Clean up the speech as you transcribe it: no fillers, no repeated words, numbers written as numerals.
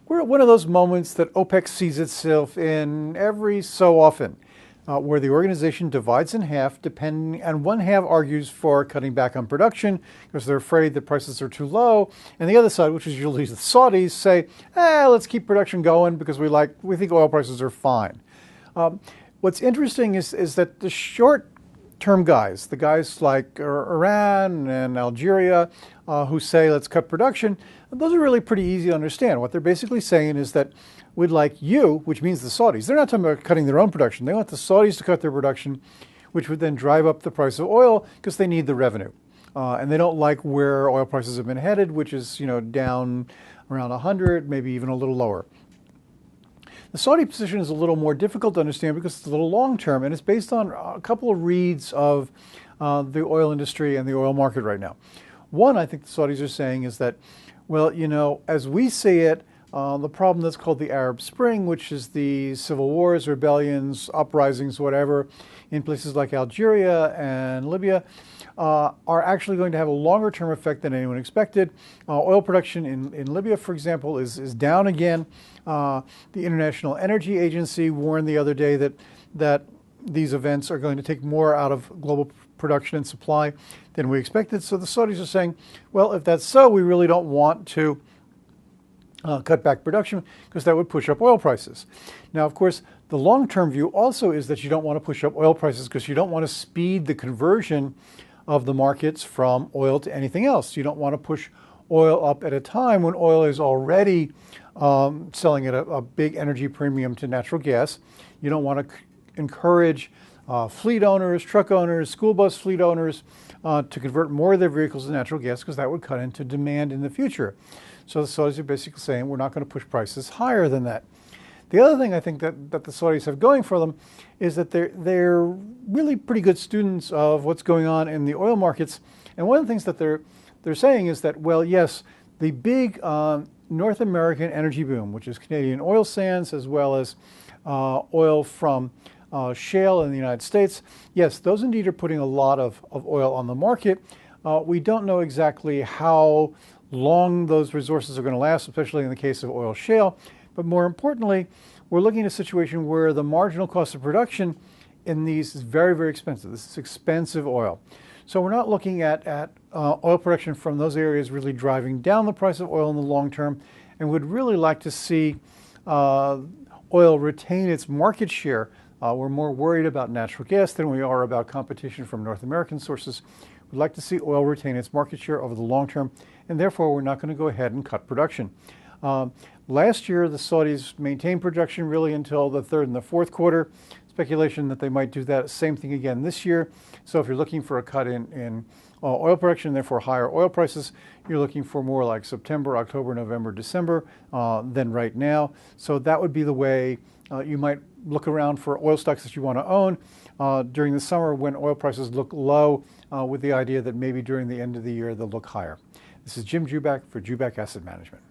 We're at one of those moments that OPEC sees itself in every so often, where the organization divides in half, and one half argues for cutting back on production because they're afraid that prices are too low, and the other side, which is usually the Saudis, say, let's keep production going because we think oil prices are fine. What's interesting is that the short-term guys, the guys like Iran and Algeria, who say let's cut production, those are really pretty easy to understand. What they're basically saying is that we'd like you, which means the Saudis, they're not talking about cutting their own production. They want the Saudis to cut their production, which would then drive up the price of oil because they need the revenue. And they don't like where oil prices have been headed, which is down around 100, maybe even a little lower. The Saudi position is a little more difficult to understand because it's a little long-term, and it's based on a couple of reads of the oil industry and the oil market right now. One, I think the Saudis are saying is that, well, as we see it, the problem that's called the Arab Spring, which is the civil wars, rebellions, uprisings, whatever, in places like Algeria and Libya, are actually going to have a longer-term effect than anyone expected. Oil production in Libya, for example, is down again. The International Energy Agency warned the other day that these events are going to take more out of global production and supply than we expected. So the Saudis are saying, well, if that's so, we really don't want to cut back production because that would push up oil prices. Now, of course, the long-term view also is that you don't want to push up oil prices because you don't want to speed the conversion of the markets from oil to anything else. You don't want to push oil up at a time when oil is already selling at a big energy premium to natural gas. You don't want to encourage fleet owners, truck owners, school bus fleet owners to convert more of their vehicles to natural gas because that would cut into demand in the future. So the Saudis are basically saying we're not going to push prices higher than that. The other thing I think that the Saudis have going for them is that they're really pretty good students of what's going on in the oil markets. And one of the things that they're saying is that, well, yes, the big North American energy boom, which is Canadian oil sands as well as oil from shale in the United States, yes, those indeed are putting a lot of oil on the market. We don't know exactly how long those resources are going to last, especially in the case of oil shale. But more importantly, we're looking at a situation where the marginal cost of production in these is very, very expensive. This is expensive oil. So we're not looking at oil production from those areas really driving down the price of oil in the long term, and would really like to see oil retain its market share. We're more worried about natural gas than we are about competition from North American sources. We'd like to see oil retain its market share over the long term, and therefore we're not going to go ahead and cut production. Last year, the Saudis maintained production really until the third and the fourth quarter. Speculation that they might do that same thing again this year. So if you're looking for a cut in oil production, and therefore higher oil prices, you're looking for more like September, October, November, December than right now. So that would be the way you might look around for oil stocks that you want to own during the summer when oil prices look low, with the idea that maybe during the end of the year they'll look higher. This is Jim Jubak for Jubak Asset Management.